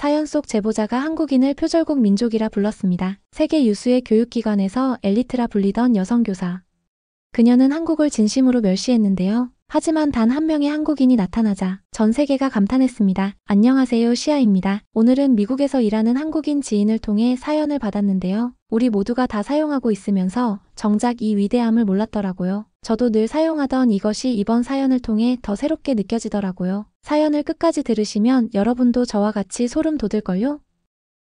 사연 속 제보자가 한국인을 표절국 민족이라 불렀습니다. 세계 유수의 교육기관에서 엘리트라 불리던 여성교사. 그녀는 한국을 진심으로 멸시했는데요. 하지만 단 한 명의 한국인이 나타나자 전 세계가 감탄했습니다. 안녕하세요, 시아입니다. 오늘은 미국에서 일하는 한국인 지인을 통해 사연을 받았는데요. 우리 모두가 다 사용하고 있으면서 정작 이 위대함을 몰랐더라고요. 저도 늘 사용하던 이것이 이번 사연을 통해 더 새롭게 느껴지더라고요. 사연을 끝까지 들으시면 여러분도 저와 같이 소름 돋을걸요?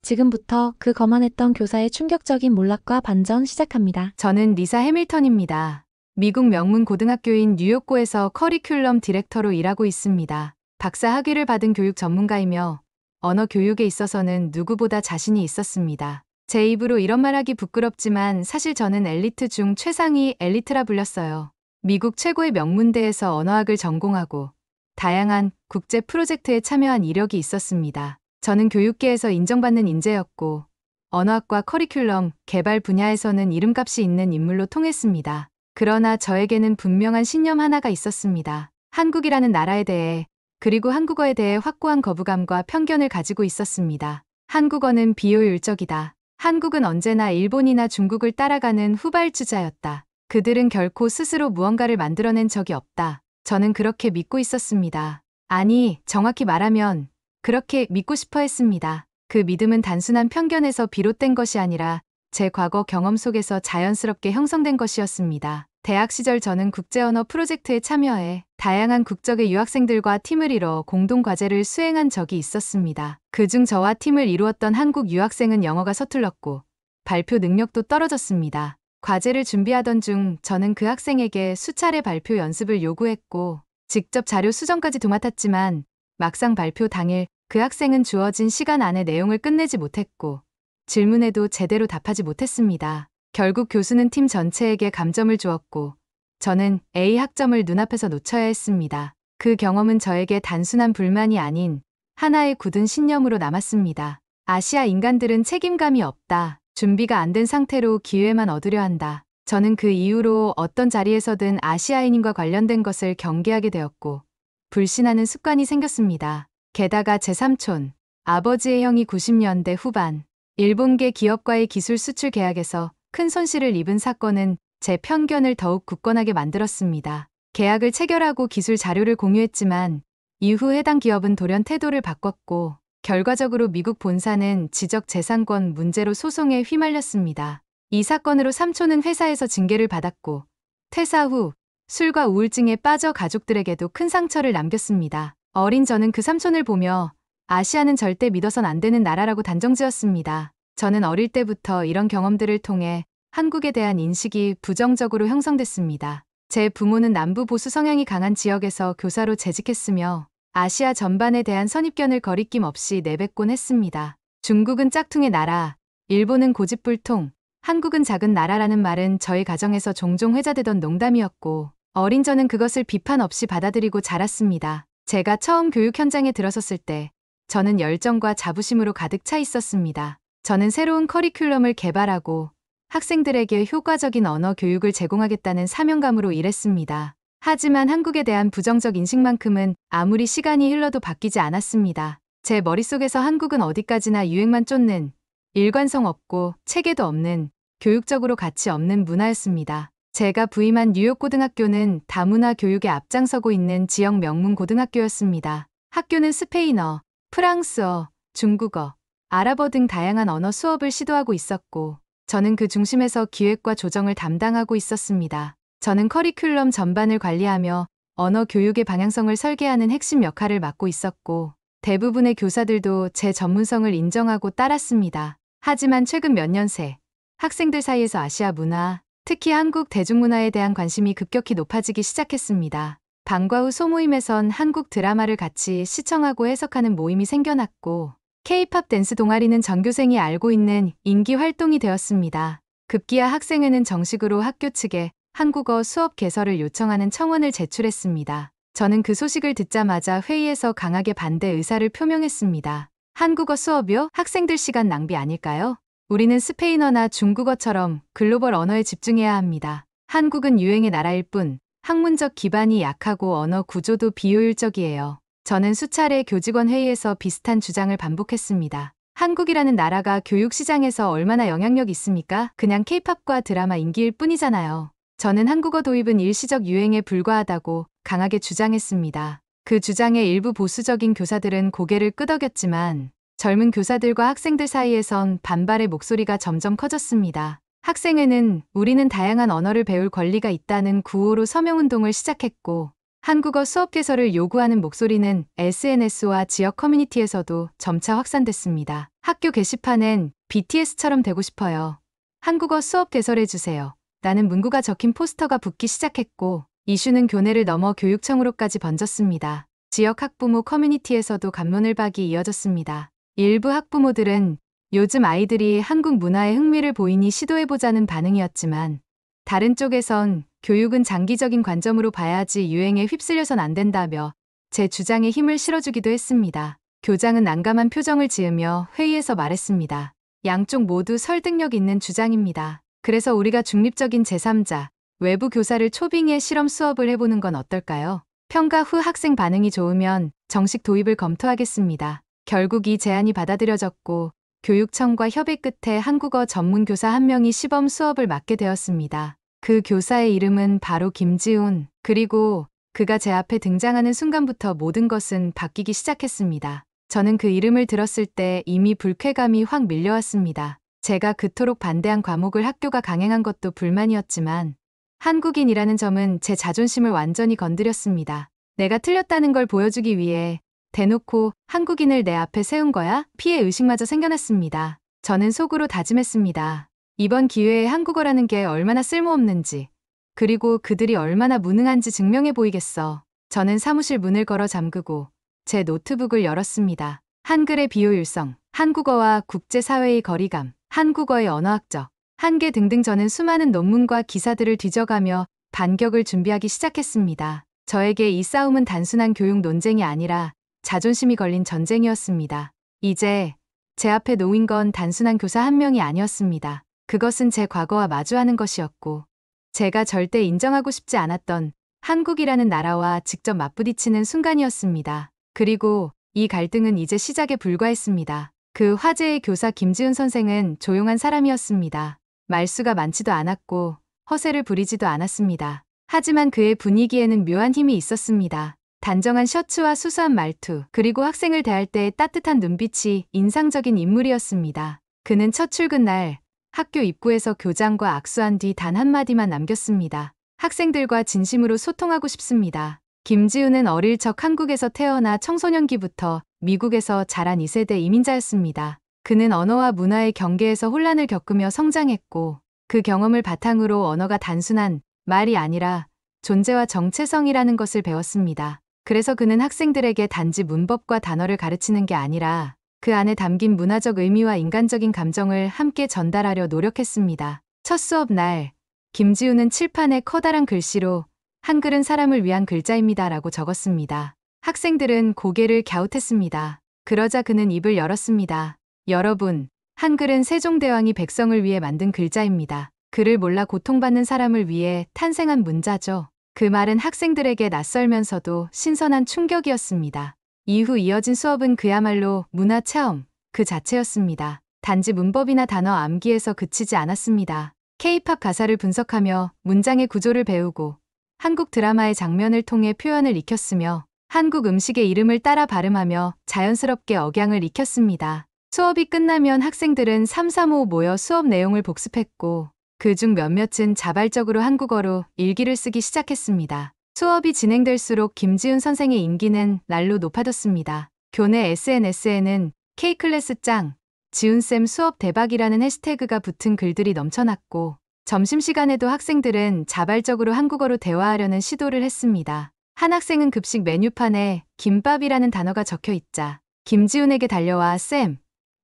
지금부터 그 거만했던 교사의 충격적인 몰락과 반전 시작합니다. 저는 리사 해밀턴입니다. 미국 명문 고등학교인 뉴욕고에서 커리큘럼 디렉터로 일하고 있습니다. 박사 학위를 받은 교육 전문가이며 언어 교육에 있어서는 누구보다 자신이 있었습니다. 제 입으로 이런 말하기 부끄럽지만 사실 저는 엘리트 중 최상위 엘리트라 불렸어요. 미국 최고의 명문대에서 언어학을 전공하고 다양한 국제 프로젝트에 참여한 이력이 있었습니다. 저는 교육계에서 인정받는 인재였고 언어학과 커리큘럼 개발 분야에서는 이름값이 있는 인물로 통했습니다. 그러나 저에게는 분명한 신념 하나가 있었습니다. 한국이라는 나라에 대해 그리고 한국어에 대해 확고한 거부감과 편견을 가지고 있었습니다. 한국어는 비효율적이다. 한국은 언제나 일본이나 중국을 따라가는 후발주자였다. 그들은 결코 스스로 무언가를 만들어낸 적이 없다. 저는 그렇게 믿고 있었습니다. 아니, 정확히 말하면 그렇게 믿고 싶어 했습니다. 그 믿음은 단순한 편견에서 비롯된 것이 아니라 제 과거 경험 속에서 자연스럽게 형성된 것이었습니다. 대학 시절 저는 국제언어 프로젝트에 참여해 다양한 국적의 유학생들과 팀을 이뤄 공동 과제를 수행한 적이 있었습니다. 그중 저와 팀을 이루었던 한국 유학생은 영어가 서툴렀고 발표 능력도 떨어졌습니다. 과제를 준비하던 중 저는 그 학생에게 수차례 발표 연습을 요구했고 직접 자료 수정까지 도맡았지만 막상 발표 당일 그 학생은 주어진 시간 안에 내용을 끝내지 못했고 질문에도 제대로 답하지 못했습니다. 결국 교수는 팀 전체에게 감점을 주었고 저는 A 학점을 눈앞에서 놓쳐야 했습니다. 그 경험은 저에게 단순한 불만이 아닌 하나의 굳은 신념으로 남았습니다. 아시아 인간들은 책임감이 없다. 준비가 안 된 상태로 기회만 얻으려 한다. 저는 그 이후로 어떤 자리에서든 아시아인과 관련된 것을 경계하게 되었고 불신하는 습관이 생겼습니다. 게다가 제 삼촌, 아버지의 형이 90년대 후반 일본계 기업과의 기술 수출 계약에서 큰 손실을 입은 사건은 제 편견을 더욱 굳건하게 만들었습니다. 계약을 체결하고 기술 자료를 공유했지만 이후 해당 기업은 돌연 태도를 바꿨고 결과적으로 미국 본사는 지적재산권 문제로 소송에 휘말렸습니다. 이 사건으로 삼촌은 회사에서 징계를 받았고 퇴사 후 술과 우울증에 빠져 가족들에게도 큰 상처를 남겼습니다. 어린 저는 그 삼촌을 보며 아시아는 절대 믿어선 안 되는 나라라고 단정지었습니다. 저는 어릴 때부터 이런 경험들을 통해 한국에 대한 인식이 부정적으로 형성됐습니다. 제 부모는 남부 보수 성향이 강한 지역에서 교사로 재직했으며 아시아 전반에 대한 선입견을 거리낌 없이 내뱉곤 했습니다. 중국은 짝퉁의 나라, 일본은 고집불통, 한국은 작은 나라라는 말은 저희 가정에서 종종 회자되던 농담이었고 어린 저는 그것을 비판 없이 받아들이고 자랐습니다. 제가 처음 교육 현장에 들어섰을 때 저는 열정과 자부심으로 가득 차 있었습니다. 저는 새로운 커리큘럼을 개발하고 학생들에게 효과적인 언어 교육을 제공하겠다는 사명감으로 일했습니다. 하지만 한국에 대한 부정적 인식만큼은 아무리 시간이 흘러도 바뀌지 않았습니다. 제 머릿속에서 한국은 어디까지나 유행만 쫓는 일관성 없고 체계도 없는 교육적으로 가치 없는 문화였습니다. 제가 부임한 뉴욕 고등학교는 다문화 교육에 앞장서고 있는 지역 명문 고등학교였습니다. 학교는 스페인어, 프랑스어, 중국어, 아랍어 등 다양한 언어 수업을 시도하고 있었고 저는 그 중심에서 기획과 조정을 담당하고 있었습니다. 저는 커리큘럼 전반을 관리하며 언어 교육의 방향성을 설계하는 핵심 역할을 맡고 있었고 대부분의 교사들도 제 전문성을 인정하고 따랐습니다. 하지만 최근 몇 년 새 학생들 사이에서 아시아 문화, 특히 한국 대중문화에 대한 관심이 급격히 높아지기 시작했습니다. 방과 후 소모임에선 한국 드라마를 같이 시청하고 해석하는 모임이 생겨났고 K-팝 댄스 동아리는 전교생이 알고 있는 인기 활동이 되었습니다. 급기야 학생회는 정식으로 학교 측에 한국어 수업 개설을 요청하는 청원을 제출했습니다. 저는 그 소식을 듣자마자 회의에서 강하게 반대 의사를 표명했습니다. 한국어 수업이요? 학생들 시간 낭비 아닐까요? 우리는 스페인어나 중국어처럼 글로벌 언어에 집중해야 합니다. 한국은 유행의 나라일 뿐 학문적 기반이 약하고 언어 구조도 비효율적이에요. 저는 수차례 교직원 회의에서 비슷한 주장을 반복했습니다. 한국이라는 나라가 교육 시장에서 얼마나 영향력이 있습니까? 그냥 케이팝과 드라마 인기일 뿐이잖아요. 저는 한국어 도입은 일시적 유행에 불과하다고 강하게 주장했습니다. 그 주장에 일부 보수적인 교사들은 고개를 끄덕였지만 젊은 교사들과 학생들 사이에선 반발의 목소리가 점점 커졌습니다. 학생회는 우리는 다양한 언어를 배울 권리가 있다는 구호로 서명운동을 시작했고 한국어 수업 개설을 요구하는 목소리는 SNS와 지역 커뮤니티에서도 점차 확산됐습니다. 학교 게시판엔 BTS처럼 되고 싶어요. 한국어 수업 개설해주세요. 라는 문구가 적힌 포스터가 붙기 시작했고 이슈는 교내를 넘어 교육청으로까지 번졌습니다. 지역 학부모 커뮤니티에서도 갑론을박이 이어졌습니다. 일부 학부모들은 요즘 아이들이 한국 문화에 흥미를 보이니 시도해보자는 반응이었지만 다른 쪽에선 교육은 장기적인 관점으로 봐야지 유행에 휩쓸려선 안 된다며 제 주장에 힘을 실어주기도 했습니다. 교장은 난감한 표정을 지으며 회의에서 말했습니다. 양쪽 모두 설득력 있는 주장입니다. 그래서 우리가 중립적인 제3자, 외부 교사를 초빙해 실험 수업을 해보는 건 어떨까요? 평가 후 학생 반응이 좋으면 정식 도입을 검토하겠습니다. 결국 이 제안이 받아들여졌고 교육청과 협의 끝에 한국어 전문 교사 한 명이 시범 수업을 맡게 되었습니다. 그 교사의 이름은 바로 김지훈. 그리고 그가 제 앞에 등장하는 순간부터 모든 것은 바뀌기 시작했습니다. 저는 그 이름을 들었을 때 이미 불쾌감이 확 밀려왔습니다. 제가 그토록 반대한 과목을 학교가 강행한 것도 불만이었지만 한국인이라는 점은 제 자존심을 완전히 건드렸습니다. 내가 틀렸다는 걸 보여주기 위해 대놓고 한국인을 내 앞에 세운 거야? 피해 의식마저 생겨났습니다. 저는 속으로 다짐했습니다. 이번 기회에 한국어라는 게 얼마나 쓸모없는지, 그리고 그들이 얼마나 무능한지 증명해 보이겠어. 저는 사무실 문을 걸어 잠그고 제 노트북을 열었습니다. 한글의 비효율성, 한국어와 국제사회의 거리감, 한국어의 언어학적 한계 등등 저는 수많은 논문과 기사들을 뒤져가며 반격을 준비하기 시작했습니다. 저에게 이 싸움은 단순한 교육 논쟁이 아니라 자존심이 걸린 전쟁이었습니다. 이제 제 앞에 놓인 건 단순한 교사 한 명이 아니었습니다. 그것은 제 과거와 마주하는 것이었고 제가 절대 인정하고 싶지 않았던 한국이라는 나라와 직접 맞부딪히는 순간이었습니다. 그리고 이 갈등은 이제 시작에 불과했습니다. 그 화제의 교사 김지훈 선생은 조용한 사람이었습니다. 말수가 많지도 않았고 허세를 부리지도 않았습니다. 하지만 그의 분위기에는 묘한 힘이 있었습니다. 단정한 셔츠와 수수한 말투, 그리고 학생을 대할 때의 따뜻한 눈빛이 인상적인 인물이었습니다. 그는 첫 출근 날 학교 입구에서 교장과 악수한 뒤 단 한마디만 남겼습니다. 학생들과 진심으로 소통하고 싶습니다. 김지훈은 어릴 적 한국에서 태어나 청소년기부터 미국에서 자란 2세대 이민자였습니다. 그는 언어와 문화의 경계에서 혼란을 겪으며 성장했고 그 경험을 바탕으로 언어가 단순한 말이 아니라 존재와 정체성이라는 것을 배웠습니다. 그래서 그는 학생들에게 단지 문법과 단어를 가르치는 게 아니라 그 안에 담긴 문화적 의미와 인간적인 감정을 함께 전달하려 노력했습니다. 첫 수업 날, 김지훈은 칠판에 커다란 글씨로 한글은 사람을 위한 글자입니다 라고 적었습니다. 학생들은 고개를 갸웃했습니다. 그러자 그는 입을 열었습니다. 여러분, 한글은 세종대왕이 백성을 위해 만든 글자입니다. 글을 몰라 고통받는 사람을 위해 탄생한 문자죠. 그 말은 학생들에게 낯설면서도 신선한 충격이었습니다. 이후 이어진 수업은 그야말로 문화 체험 그 자체였습니다. 단지 문법이나 단어 암기에서 그치지 않았습니다. K-팝 가사를 분석하며 문장의 구조를 배우고 한국 드라마의 장면을 통해 표현을 익혔으며 한국 음식의 이름을 따라 발음하며 자연스럽게 억양을 익혔습니다. 수업이 끝나면 학생들은 335 모여 수업 내용을 복습했고 그중 몇몇은 자발적으로 한국어로 일기를 쓰기 시작했습니다. 수업이 진행될수록 김지훈 선생의 인기는 날로 높아졌습니다. 교내 SNS에는 K클래스 짱, 지훈쌤 수업 대박이라는 해시태그가 붙은 글들이 넘쳐났고 점심시간에도 학생들은 자발적으로 한국어로 대화하려는 시도를 했습니다. 한 학생은 급식 메뉴판에 김밥이라는 단어가 적혀 있자 김지훈에게 달려와 쌤,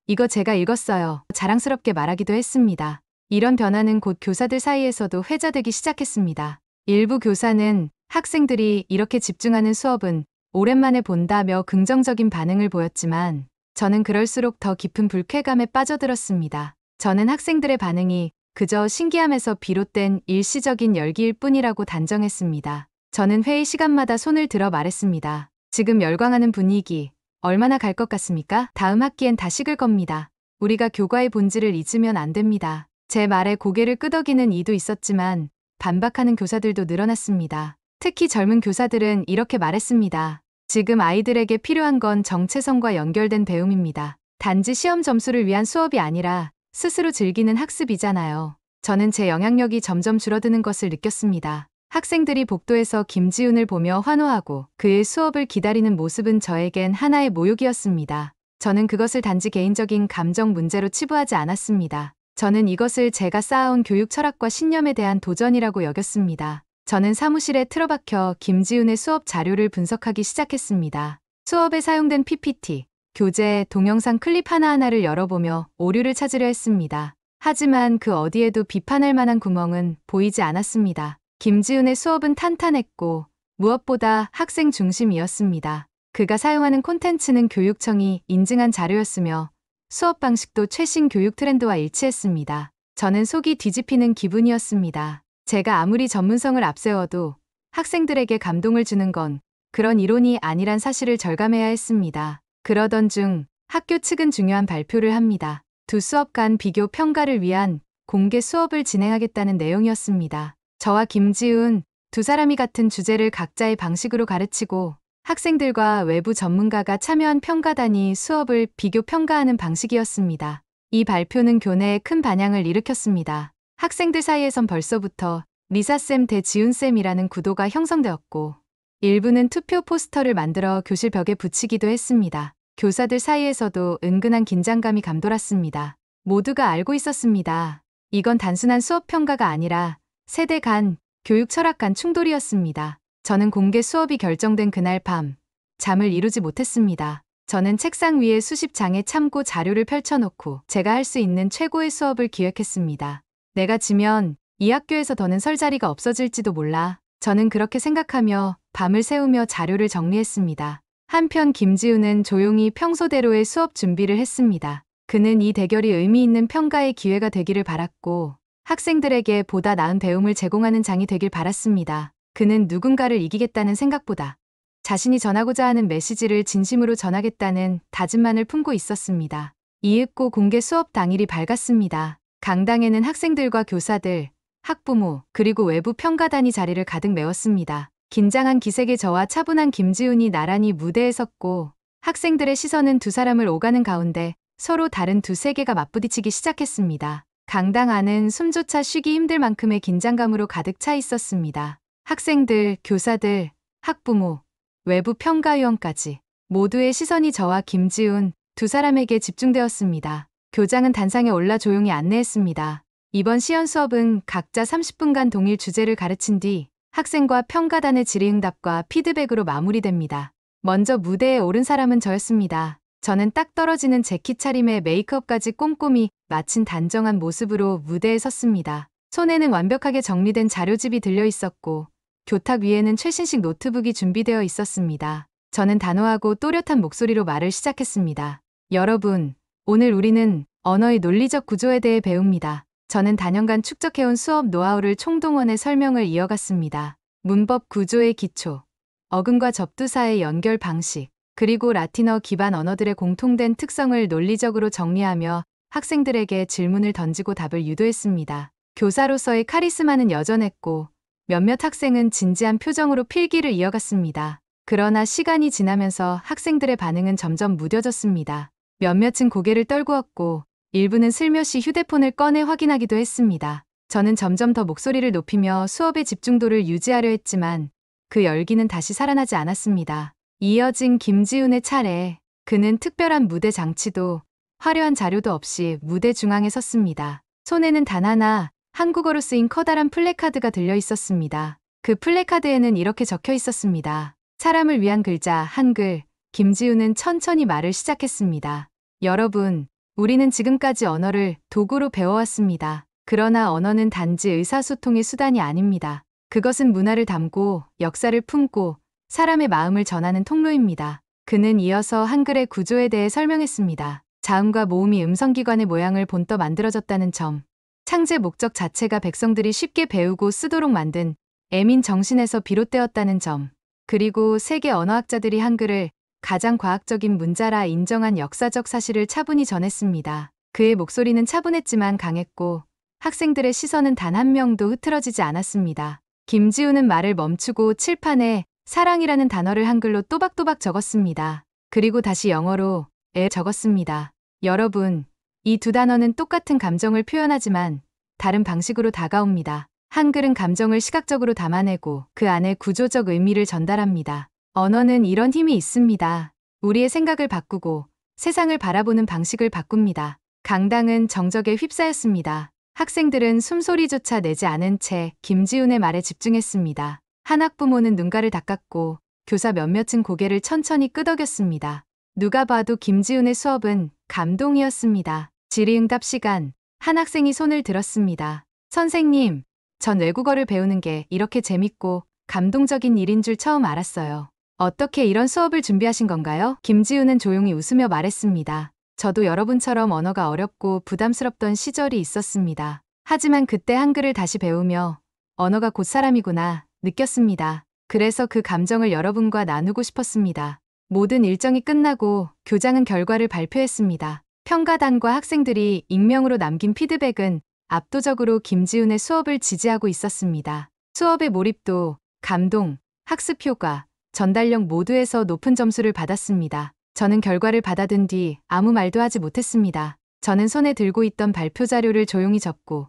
이거 제가 읽었어요. 자랑스럽게 말하기도 했습니다. 이런 변화는 곧 교사들 사이에서도 회자되기 시작했습니다. 일부 교사는 학생들이 이렇게 집중하는 수업은 오랜만에 본다며 긍정적인 반응을 보였지만 저는 그럴수록 더 깊은 불쾌감에 빠져들었습니다. 저는 학생들의 반응이 그저 신기함에서 비롯된 일시적인 열기일 뿐이라고 단정했습니다. 저는 회의 시간마다 손을 들어 말했습니다. 지금 열광하는 분위기 얼마나 갈 것 같습니까? 다음 학기엔 다 식을 겁니다. 우리가 교과의 본질을 잊으면 안 됩니다. 제 말에 고개를 끄덕이는 이도 있었지만 반박하는 교사들도 늘어났습니다. 특히 젊은 교사들은 이렇게 말했습니다. 지금 아이들에게 필요한 건 정체성과 연결된 배움입니다. 단지 시험 점수를 위한 수업이 아니라 스스로 즐기는 학습이잖아요. 저는 제 영향력이 점점 줄어드는 것을 느꼈습니다. 학생들이 복도에서 김지훈을 보며 환호하고 그의 수업을 기다리는 모습은 저에겐 하나의 모욕이었습니다. 저는 그것을 단지 개인적인 감정 문제로 치부하지 않았습니다. 저는 이것을 제가 쌓아온 교육 철학과 신념에 대한 도전이라고 여겼습니다. 저는 사무실에 틀어박혀 김지훈의 수업 자료를 분석하기 시작했습니다. 수업에 사용된 PPT, 교재, 동영상 클립 하나하나를 열어보며 오류를 찾으려 했습니다. 하지만 그 어디에도 비판할 만한 구멍은 보이지 않았습니다. 김지훈의 수업은 탄탄했고 무엇보다 학생 중심이었습니다. 그가 사용하는 콘텐츠는 교육청이 인증한 자료였으며 수업 방식도 최신 교육 트렌드와 일치했습니다. 저는 속이 뒤집히는 기분이었습니다. 제가 아무리 전문성을 앞세워도 학생들에게 감동을 주는 건 그런 이론이 아니란 사실을 절감해야 했습니다. 그러던 중 학교 측은 중요한 발표를 합니다. 두 수업 간 비교 평가를 위한 공개 수업을 진행하겠다는 내용이었습니다. 저와 김지훈 두 사람이 같은 주제를 각자의 방식으로 가르치고 학생들과 외부 전문가가 참여한 평가단이 수업을 비교 평가하는 방식이었습니다. 이 발표는 교내에 큰 반향을 일으켰습니다. 학생들 사이에선 벌써부터 리사쌤 대 지훈쌤이라는 구도가 형성되었고 일부는 투표 포스터를 만들어 교실 벽에 붙이기도 했습니다. 교사들 사이에서도 은근한 긴장감이 감돌았습니다. 모두가 알고 있었습니다. 이건 단순한 수업 평가가 아니라 세대 간, 교육 철학 간 충돌이었습니다. 저는 공개 수업이 결정된 그날 밤, 잠을 이루지 못했습니다. 저는 책상 위에 수십 장의 참고 자료를 펼쳐놓고 제가 할 수 있는 최고의 수업을 기획했습니다. 내가 지면 이 학교에서 더는 설 자리가 없어질지도 몰라. 저는 그렇게 생각하며 밤을 새우며 자료를 정리했습니다. 한편 김지훈은 조용히 평소대로의 수업 준비를 했습니다. 그는 이 대결이 의미 있는 평가의 기회가 되기를 바랐고 학생들에게 보다 나은 배움을 제공하는 장이 되길 바랐습니다. 그는 누군가를 이기겠다는 생각보다 자신이 전하고자 하는 메시지를 진심으로 전하겠다는 다짐만을 품고 있었습니다. 이윽고 공개 수업 당일이 밝았습니다. 강당에는 학생들과 교사들, 학부모, 그리고 외부 평가단이 자리를 가득 메웠습니다. 긴장한 기색의 저와 차분한 김지훈이 나란히 무대에 섰고 학생들의 시선은 두 사람을 오가는 가운데 서로 다른 두 세계가 맞부딪히기 시작했습니다. 강당 안은 숨조차 쉬기 힘들 만큼의 긴장감으로 가득 차 있었습니다. 학생들, 교사들, 학부모, 외부 평가위원까지 모두의 시선이 저와 김지훈 두 사람에게 집중되었습니다. 교장은 단상에 올라 조용히 안내했습니다. 이번 시연 수업은 각자 30분간 동일 주제를 가르친 뒤 학생과 평가단의 질의응답과 피드백으로 마무리됩니다. 먼저 무대에 오른 사람은 저였습니다. 저는 딱 떨어지는 재킷 차림에 메이크업까지 꼼꼼히 마친 단정한 모습으로 무대에 섰습니다. 손에는 완벽하게 정리된 자료집이 들려 있었고 교탁 위에는 최신식 노트북이 준비되어 있었습니다. 저는 단호하고 또렷한 목소리로 말을 시작했습니다. 여러분, 오늘 우리는 언어의 논리적 구조에 대해 배웁니다. 저는 다년간 축적해온 수업 노하우를 총동원해 설명을 이어갔습니다. 문법 구조의 기초, 어근과 접두사의 연결 방식, 그리고 라틴어 기반 언어들의 공통된 특성을 논리적으로 정리하며 학생들에게 질문을 던지고 답을 유도했습니다. 교사로서의 카리스마는 여전했고 몇몇 학생은 진지한 표정으로 필기를 이어갔습니다. 그러나 시간이 지나면서 학생들의 반응은 점점 무뎌졌습니다. 몇몇은 고개를 떨구었고 일부는 슬며시 휴대폰을 꺼내 확인하기도 했습니다. 저는 점점 더 목소리를 높이며 수업의 집중도를 유지하려 했지만 그 열기는 다시 살아나지 않았습니다. 이어진 김지훈의 차례. 그는 특별한 무대 장치도 화려한 자료도 없이 무대 중앙에 섰습니다. 손에는 단 하나 한국어로 쓰인 커다란 플래카드가 들려 있었습니다. 그 플래카드에는 이렇게 적혀 있었습니다. 사람을 위한 글자 한글. 김지훈은 천천히 말을 시작했습니다. 여러분, 우리는 지금까지 언어를 도구로 배워왔습니다. 그러나 언어는 단지 의사소통의 수단이 아닙니다. 그것은 문화를 담고 역사를 품고 사람의 마음을 전하는 통로입니다. 그는 이어서 한글의 구조에 대해 설명했습니다. 자음과 모음이 음성기관의 모양을 본떠 만들어졌다는 점, 창제 목적 자체가 백성들이 쉽게 배우고 쓰도록 만든 애민 정신에서 비롯되었다는 점, 그리고 세계 언어학자들이 한글을 가장 과학적인 문자라 인정한 역사적 사실을 차분히 전했습니다. 그의 목소리는 차분했지만 강했고 학생들의 시선은 단 한 명도 흐트러지지 않았습니다. 김지우는 말을 멈추고 칠판에 사랑이라는 단어를 한글로 또박또박 적었습니다. 그리고 다시 영어로 적었습니다. 여러분, 이 두 단어는 똑같은 감정을 표현하지만 다른 방식으로 다가옵니다. 한글은 감정을 시각적으로 담아내고 그 안에 구조적 의미를 전달합니다. 언어는 이런 힘이 있습니다. 우리의 생각을 바꾸고 세상을 바라보는 방식을 바꿉니다. 강당은 정적에 휩싸였습니다. 학생들은 숨소리조차 내지 않은 채 김지훈의 말에 집중했습니다. 한 학부모는 눈가를 닦았고 교사 몇몇은 고개를 천천히 끄덕였습니다. 누가 봐도 김지훈의 수업은 감동이었습니다. 질의응답 시간, 한 학생이 손을 들었습니다. 선생님, 전 외국어를 배우는 게 이렇게 재밌고 감동적인 일인 줄 처음 알았어요. 어떻게 이런 수업을 준비하신 건가요? 김지훈은 조용히 웃으며 말했습니다. 저도 여러분처럼 언어가 어렵고 부담스럽던 시절이 있었습니다. 하지만 그때 한글을 다시 배우며 언어가 곧 사람이구나 느꼈습니다. 그래서 그 감정을 여러분과 나누고 싶었습니다. 모든 일정이 끝나고 교장은 결과를 발표했습니다. 평가단과 학생들이 익명으로 남긴 피드백은 압도적으로 김지훈의 수업을 지지하고 있었습니다. 수업의 몰입도, 감동, 학습 효과, 전달력 모두에서 높은 점수를 받았습니다. 저는 결과를 받아든 뒤 아무 말도 하지 못했습니다. 저는 손에 들고 있던 발표 자료를 조용히 접고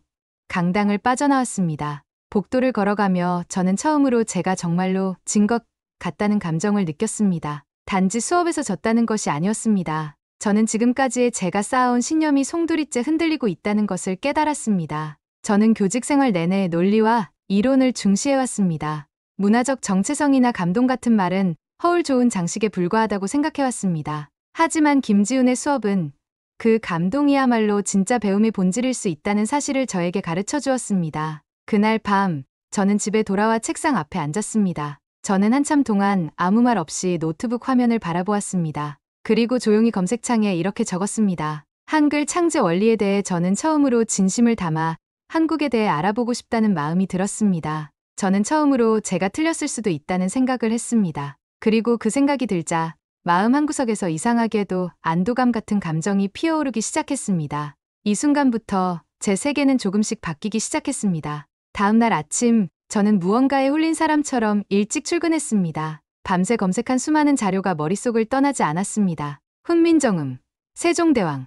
강당을 빠져나왔습니다. 복도를 걸어가며 저는 처음으로 제가 정말로 진 것 같다는 감정을 느꼈습니다. 단지 수업에서 졌다는 것이 아니었습니다. 저는 지금까지의 제가 쌓아온 신념이 송두리째 흔들리고 있다는 것을 깨달았습니다. 저는 교직 생활 내내 논리와 이론을 중시해왔습니다. 문화적 정체성이나 감동 같은 말은 허울 좋은 장식에 불과하다고 생각해왔습니다. 하지만 김지훈의 수업은 그 감동이야말로 진짜 배움의 본질일 수 있다는 사실을 저에게 가르쳐 주었습니다. 그날 밤, 저는 집에 돌아와 책상 앞에 앉았습니다. 저는 한참 동안 아무 말 없이 노트북 화면을 바라보았습니다. 그리고 조용히 검색창에 이렇게 적었습니다. 한글 창제 원리에 대해 저는 처음으로 진심을 담아 한국에 대해 알아보고 싶다는 마음이 들었습니다. 저는 처음으로 제가 틀렸을 수도 있다는 생각을 했습니다. 그리고 그 생각이 들자 마음 한구석에서 이상하게도 안도감 같은 감정이 피어오르기 시작했습니다. 이 순간부터 제 세계는 조금씩 바뀌기 시작했습니다. 다음 날 아침, 저는 무언가에 홀린 사람처럼 일찍 출근했습니다. 밤새 검색한 수많은 자료가 머릿속을 떠나지 않았습니다. 훈민정음, 세종대왕,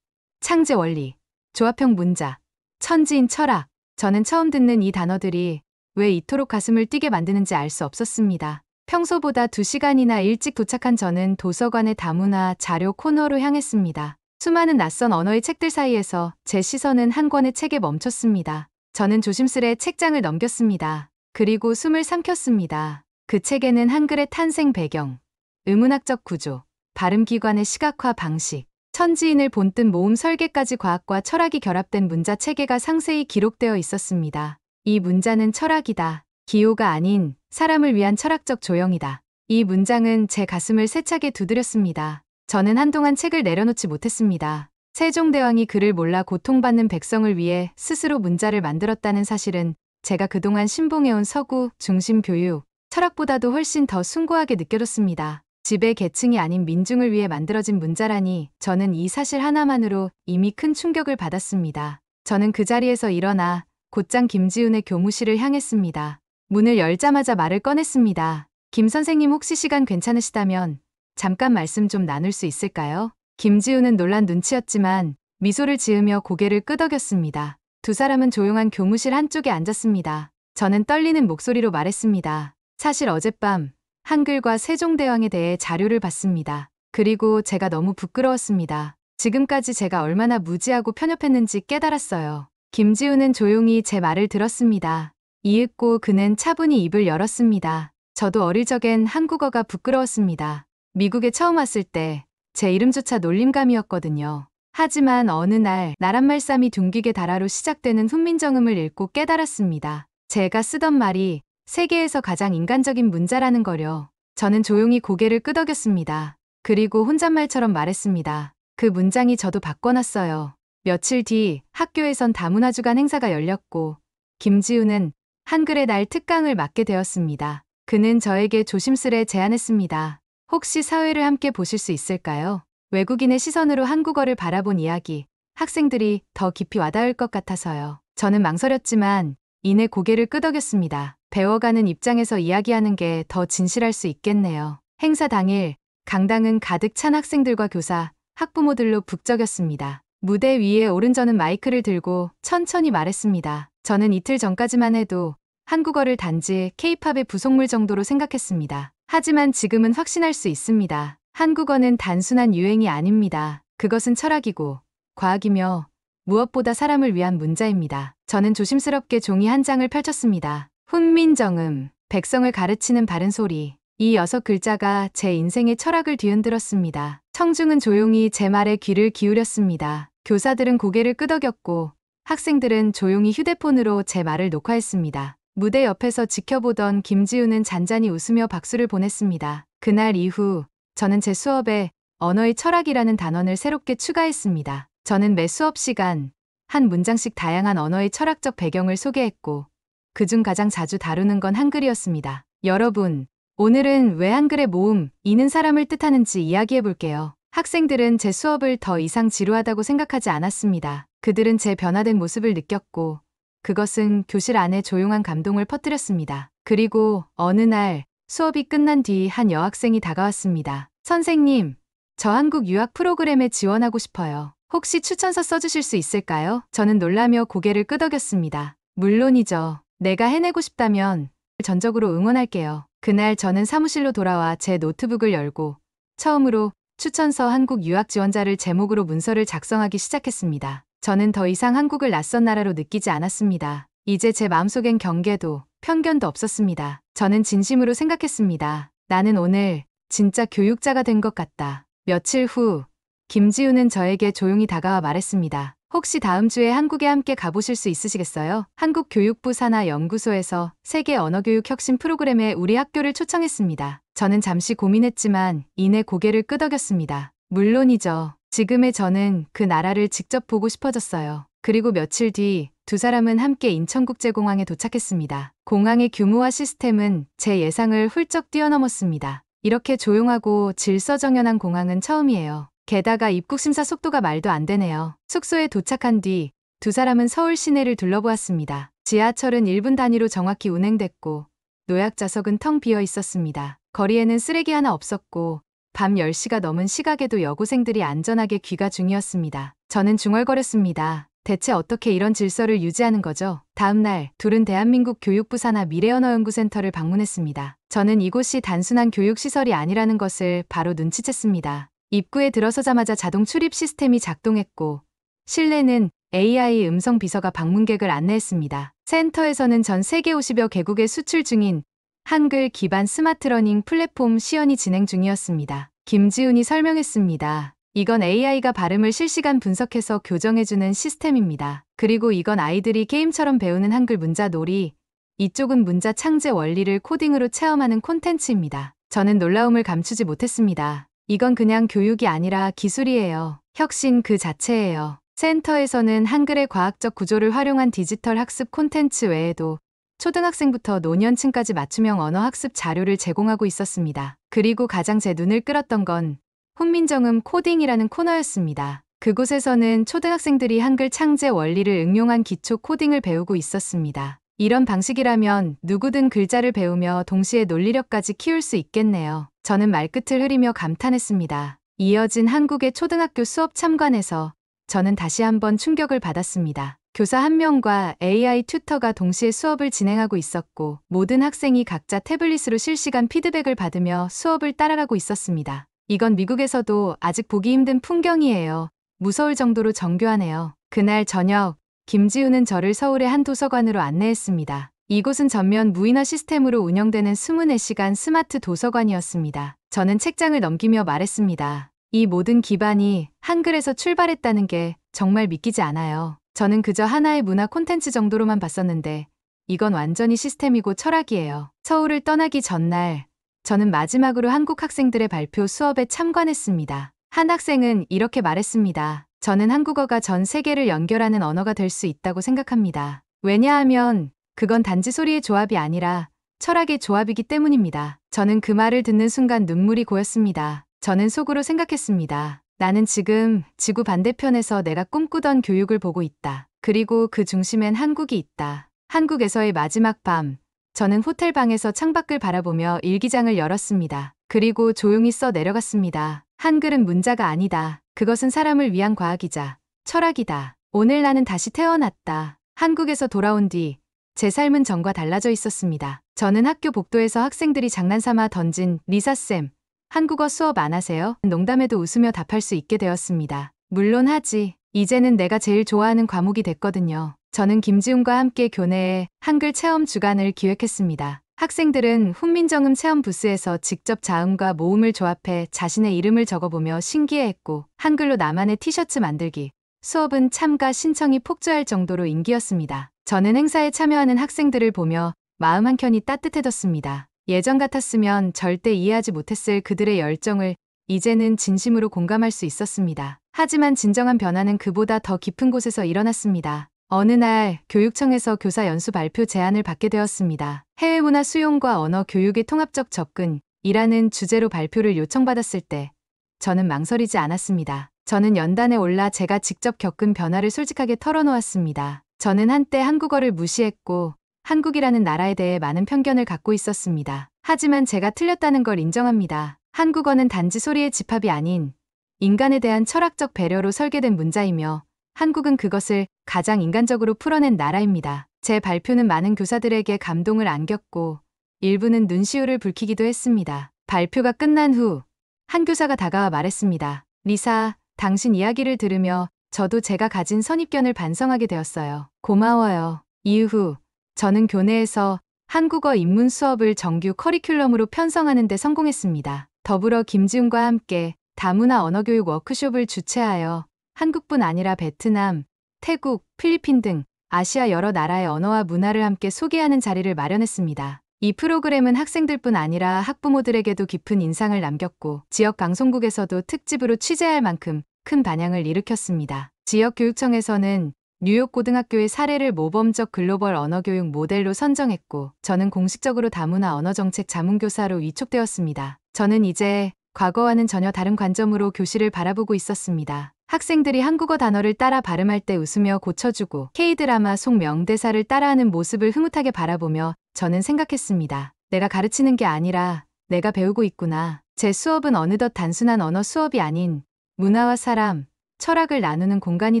창제원리, 조합형 문자, 천지인 철학. 저는 처음 듣는 이 단어들이 왜 이토록 가슴을 뛰게 만드는지 알 수 없었습니다. 평소보다 2시간이나 일찍 도착한 저는 도서관의 다문화 자료 코너로 향했습니다. 수많은 낯선 언어의 책들 사이에서 제 시선은 한 권의 책에 멈췄습니다. 저는 조심스레 책장을 넘겼습니다. 그리고 숨을 삼켰습니다. 그 책에는 한글의 탄생 배경, 의문학적 구조, 발음기관의 시각화 방식, 천지인을 본뜬 모음 설계까지 과학과 철학이 결합된 문자 체계가 상세히 기록되어 있었습니다. 이 문자는 철학이다. 기호가 아닌 사람을 위한 철학적 조형이다. 이 문장은 제 가슴을 세차게 두드렸습니다. 저는 한동안 책을 내려놓지 못했습니다. 세종대왕이 그를 몰라 고통받는 백성을 위해 스스로 문자를 만들었다는 사실은 제가 그동안 신봉해온 서구 중심 교육, 철학보다도 훨씬 더 숭고하게 느껴졌습니다. 지배 계층이 아닌 민중을 위해 만들어진 문자라니 저는 이 사실 하나만으로 이미 큰 충격을 받았습니다. 저는 그 자리에서 일어나 곧장 김지훈의 교무실을 향했습니다. 문을 열자마자 말을 꺼냈습니다. 김 선생님 혹시 시간 괜찮으시다면 잠깐 말씀 좀 나눌 수 있을까요? 김지훈은 놀란 눈치였지만 미소를 지으며 고개를 끄덕였습니다. 두 사람은 조용한 교무실 한쪽에 앉았습니다. 저는 떨리는 목소리로 말했습니다. 사실 어젯밤 한글과 세종대왕에 대해 자료를 봤습니다. 그리고 제가 너무 부끄러웠습니다. 지금까지 제가 얼마나 무지하고 편협했는지 깨달았어요. 김지훈은 조용히 제 말을 들었습니다. 이윽고 그는 차분히 입을 열었습니다. 저도 어릴 적엔 한국어가 부끄러웠습니다. 미국에 처음 왔을 때 제 이름조차 놀림감이었거든요. 하지만 어느 날 나란말싸미 둥기게 달아로 시작되는 훈민정음을 읽고 깨달았습니다. 제가 쓰던 말이 세계에서 가장 인간적인 문자라는 거려. 저는 조용히 고개를 끄덕였습니다. 그리고 혼잣말처럼 말했습니다. 그 문장이 저도 바꿔놨어요. 며칠 뒤 학교에선 다문화주간 행사가 열렸고 김지훈은 한글의 날 특강을 맡게 되었습니다. 그는 저에게 조심스레 제안했습니다. 혹시 사회를 함께 보실 수 있을까요? 외국인의 시선으로 한국어를 바라본 이야기, 학생들이 더 깊이 와닿을 것 같아서요. 저는 망설였지만 이내 고개를 끄덕였습니다. 배워가는 입장에서 이야기하는 게 더 진실할 수 있겠네요. 행사 당일, 강당은 가득 찬 학생들과 교사, 학부모들로 북적였습니다. 무대 위에 오른 저는 마이크를 들고 천천히 말했습니다. 저는 이틀 전까지만 해도 한국어를 단지 K-팝의 부속물 정도로 생각했습니다. 하지만 지금은 확신할 수 있습니다. 한국어는 단순한 유행이 아닙니다. 그것은 철학이고 과학이며 무엇보다 사람을 위한 문자입니다. 저는 조심스럽게 종이 한 장을 펼쳤습니다. 훈민정음, 백성을 가르치는 바른 소리. 이 6글자가 제 인생의 철학을 뒤흔들었습니다. 청중은 조용히 제 말에 귀를 기울였습니다. 교사들은 고개를 끄덕였고 학생들은 조용히 휴대폰으로 제 말을 녹화했습니다. 무대 옆에서 지켜보던 김지우는 잔잔히 웃으며 박수를 보냈습니다. 그날 이후 저는 제 수업에 언어의 철학이라는 단원을 새롭게 추가했습니다. 저는 매 수업 시간 한 문장씩 다양한 언어의 철학적 배경을 소개했고 그중 가장 자주 다루는 건 한글이었습니다. 여러분, 오늘은 왜 한글의 모음, 이는 사람을 뜻하는지 이야기해 볼게요. 학생들은 제 수업을 더 이상 지루하다고 생각하지 않았습니다. 그들은 제 변화된 모습을 느꼈고 그것은 교실 안에 조용한 감동을 퍼뜨렸습니다. 그리고 어느 날 수업이 끝난 뒤 한 여학생이 다가왔습니다. 선생님, 저 한국 유학 프로그램에 지원하고 싶어요. 혹시 추천서 써주실 수 있을까요? 저는 놀라며 고개를 끄덕였습니다. 물론이죠. 내가 해내고 싶다면 전적으로 응원할게요. 그날 저는 사무실로 돌아와 제 노트북을 열고 처음으로 추천서 한국 유학 지원자를 제목으로 문서를 작성하기 시작했습니다. 저는 더 이상 한국을 낯선 나라로 느끼지 않았습니다. 이제 제 마음속엔 경계도 편견도 없었습니다. 저는 진심으로 생각했습니다. 나는 오늘 진짜 교육자가 된 것 같다. 며칠 후 김지우는 저에게 조용히 다가와 말했습니다. 혹시 다음 주에 한국에 함께 가보실 수 있으시겠어요? 한국교육부 산하연구소에서 세계 언어교육 혁신 프로그램에 우리 학교를 초청했습니다. 저는 잠시 고민했지만 이내 고개를 끄덕였습니다. 물론이죠. 지금의 저는 그 나라를 직접 보고 싶어졌어요. 그리고 며칠 뒤 두 사람은 함께 인천국제공항에 도착했습니다. 공항의 규모와 시스템은 제 예상을 훌쩍 뛰어넘었습니다. 이렇게 조용하고 질서정연한 공항은 처음이에요. 게다가 입국 심사 속도가 말도 안 되네요. 숙소에 도착한 뒤 두 사람은 서울 시내를 둘러보았습니다. 지하철은 1분 단위로 정확히 운행됐고 노약 좌석은 텅 비어 있었습니다. 거리에는 쓰레기 하나 없었고 밤 10시가 넘은 시각에도 여고생들이 안전하게 귀가 중이었습니다. 저는 중얼거렸습니다. 대체 어떻게 이런 질서를 유지하는 거죠? 다음 날 둘은 대한민국 교육부 산하 미래언어연구센터를 방문했습니다. 저는 이곳이 단순한 교육시설이 아니라는 것을 바로 눈치챘습니다. 입구에 들어서자마자 자동 출입 시스템이 작동했고 실내는 AI 음성 비서가 방문객을 안내했습니다. 센터에서는 전 세계 50여 개국에 수출 중인 한글 기반 스마트 러닝 플랫폼 시연이 진행 중이었습니다. 김지훈이 설명했습니다. 이건 AI가 발음을 실시간 분석해서 교정해주는 시스템입니다. 그리고 이건 아이들이 게임처럼 배우는 한글 문자 놀이, 이쪽은 문자 창제 원리를 코딩으로 체험하는 콘텐츠입니다. 저는 놀라움을 감추지 못했습니다. 이건 그냥 교육이 아니라 기술이에요. 혁신 그 자체예요. 센터에서는 한글의 과학적 구조를 활용한 디지털 학습 콘텐츠 외에도 초등학생부터 노년층까지 맞춤형 언어 학습 자료를 제공하고 있었습니다. 그리고 가장 제 눈을 끌었던 건 훈민정음 코딩이라는 코너였습니다. 그곳에서는 초등학생들이 한글 창제 원리를 응용한 기초 코딩을 배우고 있었습니다. 이런 방식이라면 누구든 글자를 배우며 동시에 논리력까지 키울 수 있겠네요. 저는 말끝을 흐리며 감탄했습니다. 이어진 한국의 초등학교 수업 참관에서 저는 다시 한번 충격을 받았습니다. 교사 한 명과 AI 튜터가 동시에 수업을 진행하고 있었고 모든 학생이 각자 태블릿으로 실시간 피드백을 받으며 수업을 따라가고 있었습니다. 이건 미국에서도 아직 보기 힘든 풍경이에요. 무서울 정도로 정교하네요. 그날 저녁 김지우는 저를 서울의 한 도서관으로 안내했습니다. 이곳은 전면 무인화 시스템으로 운영되는 24시간 스마트 도서관이었습니다. 저는 책장을 넘기며 말했습니다. 이 모든 기반이 한글에서 출발했다는 게 정말 믿기지 않아요. 저는 그저 하나의 문화 콘텐츠 정도로만 봤었는데 이건 완전히 시스템이고 철학이에요. 서울을 떠나기 전날 저는 마지막으로 한국 학생들의 발표 수업에 참관했습니다. 한 학생은 이렇게 말했습니다. 저는 한국어가 전 세계를 연결하는 언어가 될 수 있다고 생각합니다. 왜냐하면 그건 단지 소리의 조합이 아니라 철학의 조합이기 때문입니다. 저는 그 말을 듣는 순간 눈물이 고였습니다. 저는 속으로 생각했습니다. 나는 지금 지구 반대편에서 내가 꿈꾸던 교육을 보고 있다. 그리고 그 중심엔 한국이 있다. 한국에서의 마지막 밤, 저는 호텔 방에서 창밖을 바라보며 일기장을 열었습니다. 그리고 조용히 써 내려갔습니다. 한글은 문자가 아니다. 그것은 사람을 위한 과학이자 철학이다. 오늘 나는 다시 태어났다. 한국에서 돌아온 뒤 제 삶은 전과 달라져 있었습니다. 저는 학교 복도에서 학생들이 장난삼아 던진 리사쌤, 한국어 수업 안 하세요? 농담에도 웃으며 답할 수 있게 되었습니다. 물론 하지. 이제는 내가 제일 좋아하는 과목이 됐거든요. 저는 김지훈과 함께 교내에 한글 체험 주간을 기획했습니다. 학생들은 훈민정음 체험 부스에서 직접 자음과 모음을 조합해 자신의 이름을 적어보며 신기해했고 한글로 나만의 티셔츠 만들기, 수업은 참가 신청이 폭주할 정도로 인기였습니다. 저는 행사에 참여하는 학생들을 보며 마음 한켠이 따뜻해졌습니다. 예전 같았으면 절대 이해하지 못했을 그들의 열정을 이제는 진심으로 공감할 수 있었습니다. 하지만 진정한 변화는 그보다 더 깊은 곳에서 일어났습니다. 어느 날 교육청에서 교사 연수 발표 제안을 받게 되었습니다. 해외문화 수용과 언어 교육의 통합적 접근이라는 주제로 발표를 요청받았을 때 저는 망설이지 않았습니다. 저는 연단에 올라 제가 직접 겪은 변화를 솔직하게 털어놓았습니다. 저는 한때 한국어를 무시했고 한국이라는 나라에 대해 많은 편견을 갖고 있었습니다. 하지만 제가 틀렸다는 걸 인정합니다. 한국어는 단지 소리의 집합이 아닌 인간에 대한 철학적 배려로 설계된 문자이며 한국은 그것을 가장 인간적으로 풀어낸 나라입니다. 제 발표는 많은 교사들에게 감동을 안겼고 일부는 눈시울을 붉히기도 했습니다. 발표가 끝난 후 한 교사가 다가와 말했습니다. 리사, 당신 이야기를 들으며 저도 제가 가진 선입견을 반성하게 되었어요. 고마워요. 이후 저는 교내에서 한국어 입문 수업을 정규 커리큘럼으로 편성하는 데 성공했습니다. 더불어 김지훈과 함께 다문화 언어교육 워크숍을 주최하여 한국뿐 아니라 베트남, 태국, 필리핀 등 아시아 여러 나라의 언어와 문화를 함께 소개하는 자리를 마련했습니다. 이 프로그램은 학생들뿐 아니라 학부모들에게도 깊은 인상을 남겼고 지역 방송국에서도 특집으로 취재할 만큼 큰 반향을 일으켰습니다. 지역교육청에서는 뉴욕 고등학교의 사례를 모범적 글로벌 언어교육 모델로 선정했고 저는 공식적으로 다문화 언어정책 자문교사로 위촉되었습니다. 저는 이제 과거와는 전혀 다른 관점으로 교실을 바라보고 있었습니다. 학생들이 한국어 단어를 따라 발음할 때 웃으며 고쳐주고 K드라마 속 명대사를 따라하는 모습을 흐뭇하게 바라보며 저는 생각했습니다. 내가 가르치는 게 아니라 내가 배우고 있구나. 제 수업은 어느덧 단순한 언어 수업이 아닌 문화와 사람, 철학을 나누는 공간이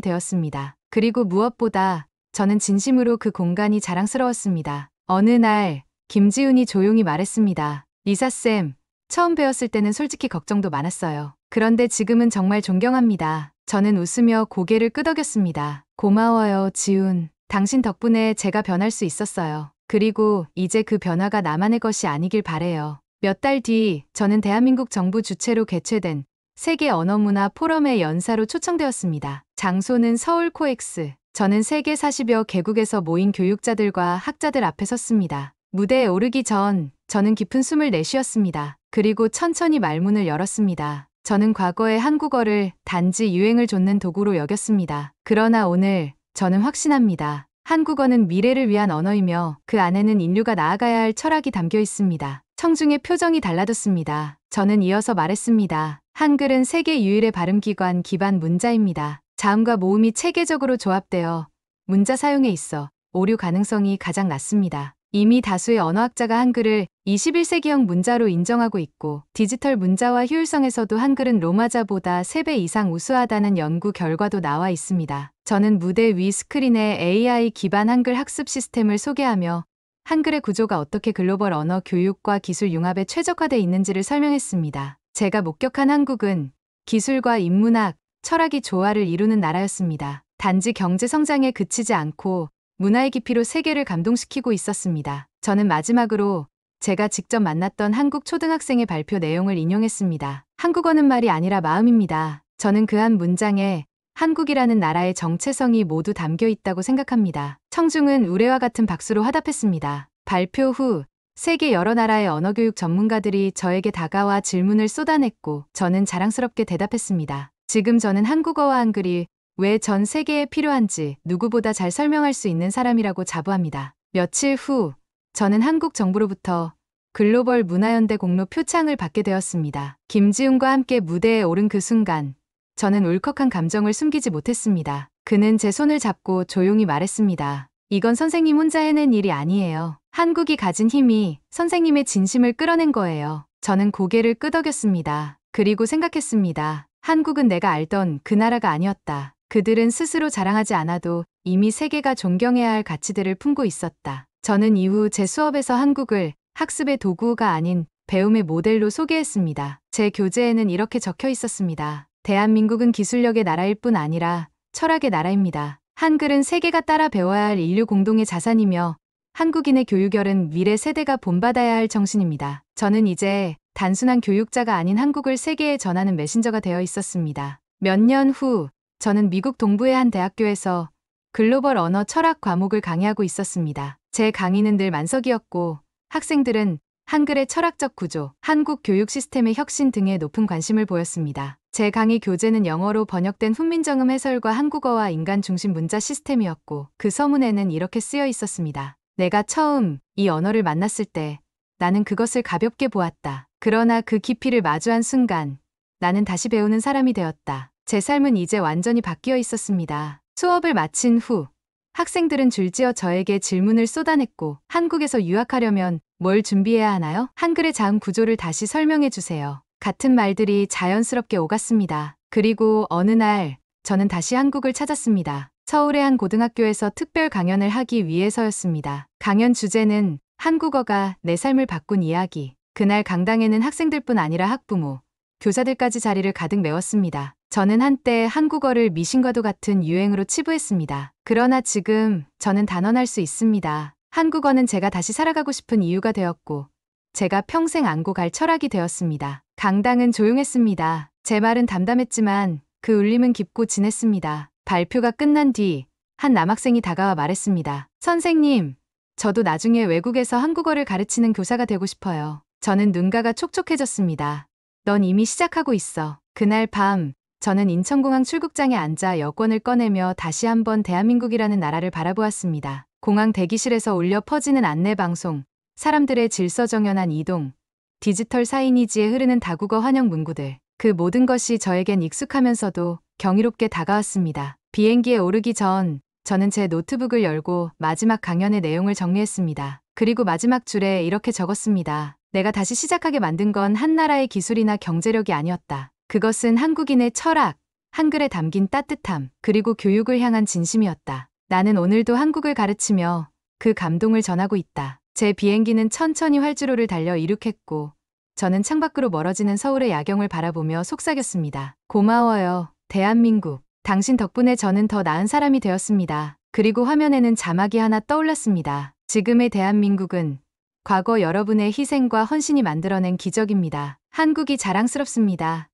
되었습니다. 그리고 무엇보다 저는 진심으로 그 공간이 자랑스러웠습니다. 어느 날 김지훈이 조용히 말했습니다. 리사쌤, 처음 배웠을 때는 솔직히 걱정도 많았어요. 그런데 지금은 정말 존경합니다. 저는 웃으며 고개를 끄덕였습니다. 고마워요, 지훈. 당신 덕분에 제가 변할 수 있었어요. 그리고 이제 그 변화가 나만의 것이 아니길 바래요. 몇 달 뒤 저는 대한민국 정부 주최로 개최된 세계 언어문화 포럼의 연사로 초청되었습니다. 장소는 서울 코엑스. 저는 세계 40여 개국에서 모인 교육자들과 학자들 앞에 섰습니다. 무대에 오르기 전 저는 깊은 숨을 내쉬었습니다. 그리고 천천히 말문을 열었습니다. 저는 과거의 한국어를 단지 유행을 좇는 도구로 여겼습니다. 그러나 오늘 저는 확신합니다. 한국어는 미래를 위한 언어이며 그 안에는 인류가 나아가야 할 철학이 담겨 있습니다. 청중의 표정이 달라졌습니다. 저는 이어서 말했습니다. 한글은 세계 유일의 발음기관 기반 문자입니다. 자음과 모음이 체계적으로 조합되어 문자 사용에 있어 오류 가능성이 가장 낮습니다. 이미 다수의 언어학자가 한글을 21세기형 문자로 인정하고 있고 디지털 문자와 효율성에서도 한글은 로마자보다 3배 이상 우수하다는 연구 결과도 나와 있습니다. 저는 무대 위 스크린에 AI 기반 한글 학습 시스템을 소개하며 한글의 구조가 어떻게 글로벌 언어 교육과 기술 융합에 최적화되어 있는지를 설명했습니다. 제가 목격한 한국은 기술과 인문학, 철학이 조화를 이루는 나라였습니다. 단지 경제 성장에 그치지 않고 문화의 깊이로 세계를 감동시키고 있었습니다. 저는 마지막으로 제가 직접 만났던 한국 초등학생의 발표 내용을 인용했습니다. 한국어는 말이 아니라 마음입니다. 저는 그 한 문장에 한국이라는 나라의 정체성이 모두 담겨 있다고 생각합니다. 청중은 우레와 같은 박수로 화답했습니다. 발표 후 세계 여러 나라의 언어교육 전문가들이 저에게 다가와 질문을 쏟아냈고 저는 자랑스럽게 대답했습니다. 지금 저는 한국어와 한글이 왜 전 세계에 필요한지 누구보다 잘 설명할 수 있는 사람이라고 자부합니다. 며칠 후 저는 한국 정부로부터 글로벌 문화연대 공로 표창을 받게 되었습니다. 김지훈과 함께 무대에 오른 그 순간 저는 울컥한 감정을 숨기지 못했습니다. 그는 제 손을 잡고 조용히 말했습니다. 이건 선생님 혼자 해낸 일이 아니에요. 한국이 가진 힘이 선생님의 진심을 끌어낸 거예요. 저는 고개를 끄덕였습니다. 그리고 생각했습니다. 한국은 내가 알던 그 나라가 아니었다. 그들은 스스로 자랑하지 않아도 이미 세계가 존경해야 할 가치들을 품고 있었다. 저는 이후 제 수업에서 한국을 학습의 도구가 아닌 배움의 모델로 소개했습니다. 제 교재에는 이렇게 적혀 있었습니다. 대한민국은 기술력의 나라일 뿐 아니라 철학의 나라입니다. 한글은 세계가 따라 배워야 할 인류 공동의 자산이며 한국인의 교육열은 미래 세대가 본받아야 할 정신입니다. 저는 이제 단순한 교육자가 아닌 한국을 세계에 전하는 메신저가 되어 있었습니다. 몇 년 후 저는 미국 동부의 한 대학교에서 글로벌 언어 철학 과목을 강의하고 있었습니다. 제 강의는 늘 만석이었고 학생들은 한글의 철학적 구조, 한국 교육 시스템의 혁신 등에 높은 관심을 보였습니다. 제 강의 교재는 영어로 번역된 훈민정음 해설과 한국어와 인간 중심 문자 시스템이었고 그 서문에는 이렇게 쓰여 있었습니다. 내가 처음 이 언어를 만났을 때 나는 그것을 가볍게 보았다. 그러나 그 깊이를 마주한 순간 나는 다시 배우는 사람이 되었다. 제 삶은 이제 완전히 바뀌어 있었습니다. 수업을 마친 후 학생들은 줄지어 저에게 질문을 쏟아냈고 한국에서 유학하려면 뭘 준비해야 하나요? 한글의 자음 구조를 다시 설명해 주세요. 같은 말들이 자연스럽게 오갔습니다. 그리고 어느 날 저는 다시 한국을 찾았습니다. 서울의 한 고등학교에서 특별 강연을 하기 위해서였습니다. 강연 주제는 한국어가 내 삶을 바꾼 이야기. 그날 강당에는 학생들뿐 아니라 학부모, 교사들까지 자리를 가득 메웠습니다. 저는 한때 한국어를 미신과도 같은 유행으로 치부했습니다. 그러나 지금 저는 단언할 수 있습니다. 한국어는 제가 다시 살아가고 싶은 이유가 되었고 제가 평생 안고 갈 철학이 되었습니다. 강당은 조용했습니다. 제 말은 담담했지만 그 울림은 깊고 진했습니다. 발표가 끝난 뒤 한 남학생이 다가와 말했습니다. 선생님, 저도 나중에 외국에서 한국어를 가르치는 교사가 되고 싶어요. 저는 눈가가 촉촉해졌습니다. 넌 이미 시작하고 있어. 그날 밤 저는 인천공항 출국장에 앉아 여권을 꺼내며 다시 한번 대한민국이라는 나라를 바라보았습니다. 공항 대기실에서 울려 퍼지는 안내방송, 사람들의 질서정연한 이동, 디지털 사이니지에 흐르는 다국어 환영 문구들. 그 모든 것이 저에겐 익숙하면서도 경이롭게 다가왔습니다. 비행기에 오르기 전 저는 제 노트북을 열고 마지막 강연의 내용을 정리했습니다. 그리고 마지막 줄에 이렇게 적었습니다. 내가 다시 시작하게 만든 건 한 나라의 기술이나 경제력이 아니었다. 그것은 한국인의 철학, 한글에 담긴 따뜻함, 그리고 교육을 향한 진심이었다. 나는 오늘도 한국을 가르치며 그 감동을 전하고 있다. 제 비행기는 천천히 활주로를 달려 이륙했고 저는 창밖으로 멀어지는 서울의 야경을 바라보며 속삭였습니다. 고마워요, 대한민국. 당신 덕분에 저는 더 나은 사람이 되었습니다. 그리고 화면에는 자막이 하나 떠올랐습니다. 지금의 대한민국은 과거 여러분의 희생과 헌신이 만들어낸 기적입니다. 한국이 자랑스럽습니다.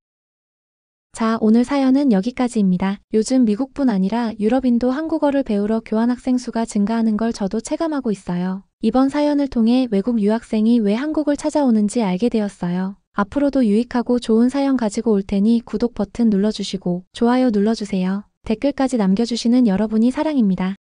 자, 오늘 사연은 여기까지입니다. 요즘 미국뿐 아니라 유럽인도 한국어를 배우러 교환학생 수가 증가하는 걸 저도 체감하고 있어요. 이번 사연을 통해 외국 유학생이 왜 한국을 찾아오는지 알게 되었어요. 앞으로도 유익하고 좋은 사연 가지고 올 테니 구독 버튼 눌러주시고 좋아요 눌러주세요. 댓글까지 남겨주시는 여러분이 사랑입니다.